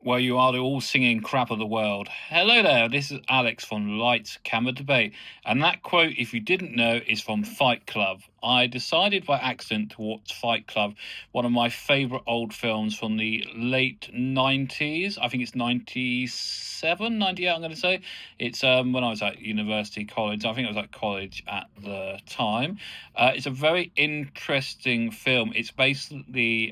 Well, you are the all singing crap of the world. Hello there, this is Alex from Lights Camera Debate. And that quote, if you didn't know, is from Fight Club. I decided by accident to watch Fight Club, one of my favourite old films from the late 90s. I think it's 97, 98, I'm going to say. It's when I was at university college. I think I was at college at the time. It's a very interesting film. It's basically.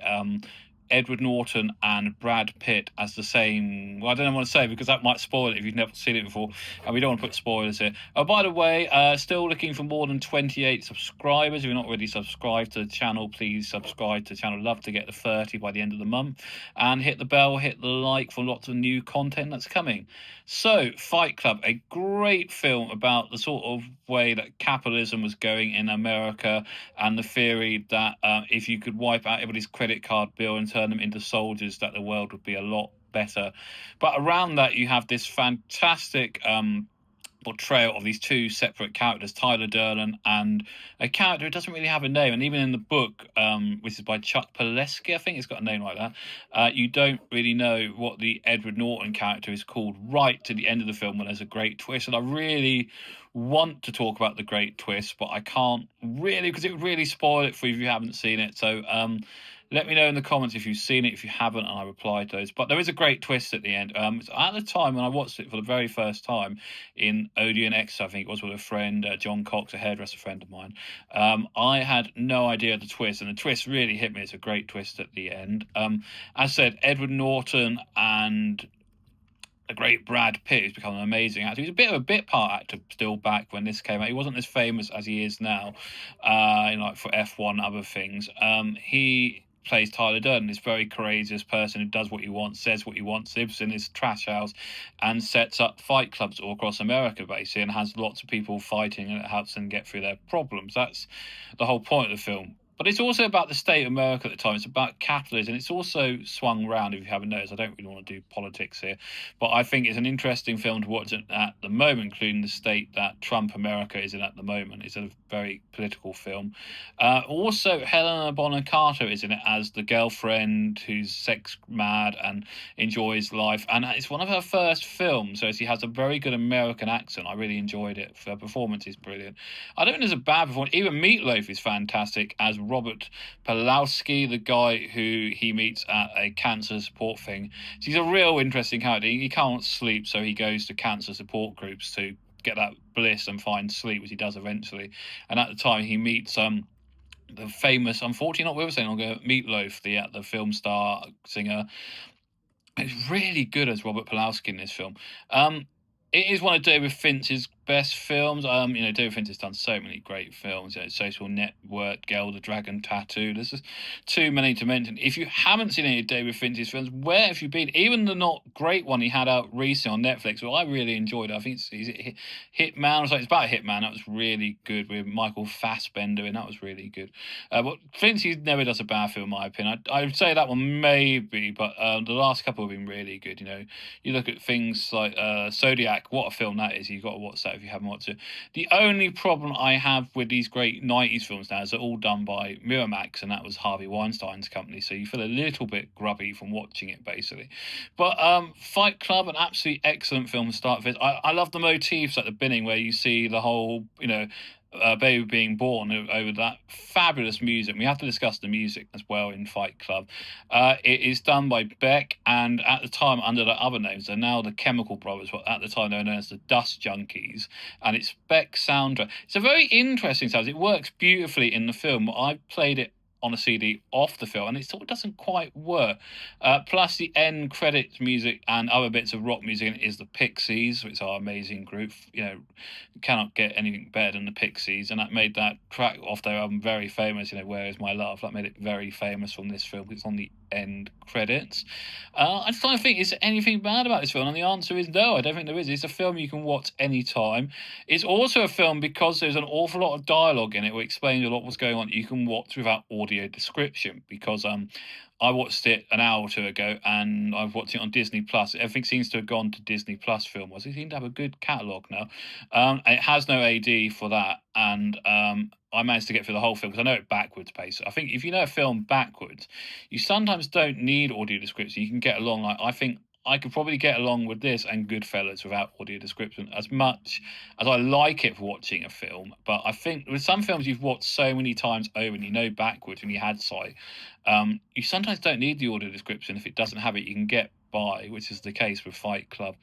Edward Norton and Brad Pitt as the same. Well, I don't know what to say because that might spoil it if you've never seen it before, and we don't want to put spoilers here. Oh, by the way, still looking for more than 28 subscribers. If you're not already subscribed to the channel, please subscribe to the channel. Love to get to 30 by the end of the month, and hit the bell, hit the like for lots of new content that's coming. So, Fight Club, a great film about the sort of way that capitalism was going in America and the theory that if you could wipe out everybody's credit card bill and turn them into soldiers, that the world would be a lot better. But around that, you have this fantastic portrayal of these two separate characters, Tyler Durden and a character who doesn't really have a name. And even in the book, which is by Chuck Palahniuk, I think it's got a name like that, you don't really know what the Edward Norton character is called right to the end of the film when there's a great twist. And I really want to talk about the great twist, but I can't really because it would really spoil it for you if you haven't seen it. So let me know in the comments if you've seen it, if you haven't, and I replied to those. But there is a great twist at the end. At the time when I watched it for the very first time in Odeon X, I think it was with a friend, John Cox, a hairdresser friend of mine, I had no idea the twist, and the twist really hit me. It's a great twist at the end. As I said, Edward Norton and the great Brad Pitt, who's become an amazing actor. He's a bit of a bit part actor still back when this came out. He wasn't as famous as he is now, like for F1 other things. He plays Tyler Durden, this very courageous person who does what he wants, says what he wants, lives in his trash house, and sets up fight clubs all across America, basically, and has lots of people fighting, and it helps them get through their problems. That's the whole point of the film. But it's also about the state of America at the time. It's about capitalism. It's also swung round, if you haven't noticed. I don't really want to do politics here, but I think it's an interesting film to watch at the moment, including the state that Trump America is in at the moment. It's a very political film. Also, Helena Bonham Carter is in it as the girlfriend who's sex mad and enjoys life. And it's one of her first films, so she has a very good American accent. I really enjoyed it. Her performance is brilliant. I don't think there's a bad performance. Even Meatloaf is fantastic as Robert Pawlowski, the guy who he meets at a cancer support thing. He's a real interesting character. He can't sleep, so he goes to cancer support groups to get that bliss and find sleep, which he does eventually. And at the time, he meets the famous, unfortunately not with us any longer, Meatloaf, the film star singer. It's really good as Robert Pawlowski in this film. It is one of David Finch's best films. David Finch has done so many great films. Social Network, Girl, the Dragon Tattoo. There's just too many to mention. If you haven't seen any of David Finch's films, where have you been? Even the not great one he had out recently on Netflix, well, I really enjoyed it. I think it's Hitman. It's about a hitman. That was really good with Michael Fassbender, and that was really good. But Finch never does a bad film, in my opinion. I would say that one maybe, but the last couple have been really good. You look at things like Zodiac. What a film that is. You've got to watch that if you haven't watched it. The only problem I have with these great 90s films now is they're all done by Miramax, and that was Harvey Weinstein's company, so you feel a little bit grubby from watching it, basically. But Fight Club, an absolutely excellent film to start with. I love the motifs at the beginning where you see the whole, baby being born over that fabulous music. We have to discuss the music as well in Fight Club. It is done by Beck, and at the time under the other names, they're now the Chemical Brothers, but at the time they were known as the Dust Junkies, and it's Beck's soundtrack. It's a very interesting sound. It works beautifully in the film. I played it on a CD off the film, and it sort of doesn't quite work. Plus, the end credits music and other bits of rock music is the Pixies, which are an amazing group. Cannot get anything better than the Pixies, and that made that track off their album very famous. Where Is My Love? That made it very famous from this film. It's on the end credits. I just trying to think, is there anything bad about this film? And the answer is no, I don't think there is. It's a film you can watch anytime. It's also a film, because there's an awful lot of dialogue in it, which explains a lot what's going on, you can watch without audio description, because I watched it an hour or two ago, and I've watched it on Disney Plus. Everything seems to have gone to Disney Plus film. They seem to have a good catalogue now. It has no AD for that, and I managed to get through the whole film because I know it backwards, basically. I think if you know a film backwards, you sometimes don't need audio description. You can get along. Like, I think I could probably get along with this and Goodfellas without audio description as much as I like it for watching a film. But I think with some films you've watched so many times over and you know backwards when you had sight, you sometimes don't need the audio description. If it doesn't have it, you can get by, which is the case with Fight Club.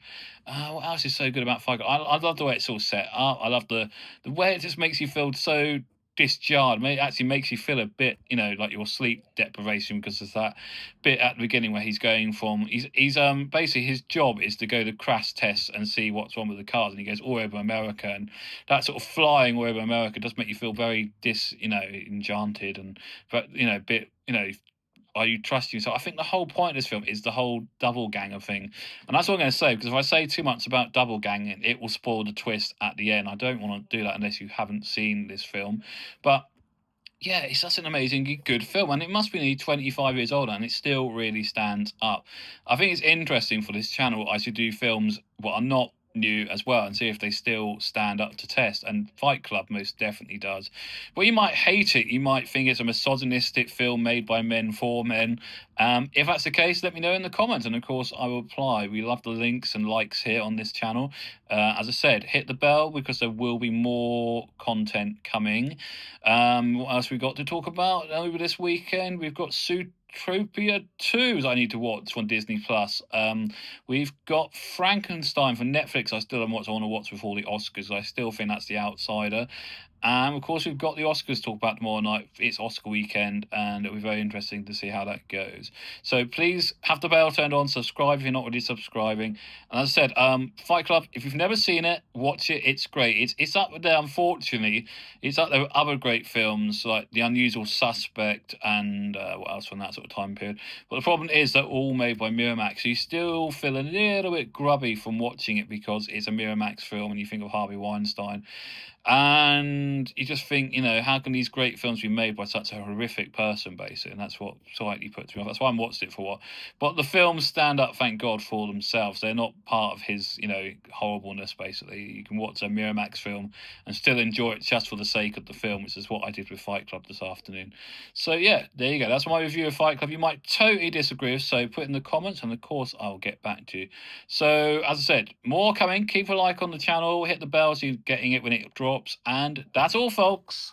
What else is so good about Fight Club? I love the way it's all set up. I love the way it just makes you feel so discharged. It actually makes you feel a bit, like your sleep deprivation, because there's that bit at the beginning where he's going from he's basically his job is to go to crash tests and see what's wrong with the cars, and he goes all over America, and that sort of flying all over America does make you feel very enchanted, and but a bit are you trusting yourself? I think the whole point of this film is the whole double ganger thing. And that's what I'm going to say, because if I say too much about double ganging, it will spoil the twist at the end. I don't want to do that unless you haven't seen this film. But yeah, it's such an amazing, good film, and it must be nearly 25 years old, and it still really stands up. I think it's interesting for this channel. I should do films what are not new as well and see if they still stand up to test, and Fight Club most definitely does. But you might hate it, you might think it's a misogynistic film made by men for men. If that's the case, let me know in the comments, and of course I will reply. We love the links and likes here on this channel. As I said, hit the bell because there will be more content coming. What else we got to talk about over this weekend? We've got Zootopia 2 I need to watch on Disney Plus. We've got Frankenstein for Netflix. I still haven't watched. I want to watch before the Oscars. I still think that's the outsider. And of course, we've got the Oscars to talk about tomorrow night. It's Oscar weekend, and it'll be very interesting to see how that goes. So please have the bell turned on, subscribe if you're not already subscribing. And as I said, Fight Club, if you've never seen it, watch it. It's great. It's up there, unfortunately. It's up there with other great films like The Unusual Suspect and what else from that sort of time period. But the problem is they're all made by Miramax. So you still feel a little bit grubby from watching it because it's a Miramax film and you think of Harvey Weinstein. And you just think, how can these great films be made by such a horrific person, basically? And that's what slightly puts me off. That's why I watched it for what. But the films stand up, thank God, for themselves. They're not part of his, horribleness, basically. You can watch a Miramax film and still enjoy it just for the sake of the film, which is what I did with Fight Club this afternoon. So, yeah, there you go. That's my review of Fight Club. You might totally disagree, so put in the comments, and of course, I'll get back to you. So, as I said, more coming. Keep a like on the channel, hit the bell so you're getting it when it drops. And that's all, folks.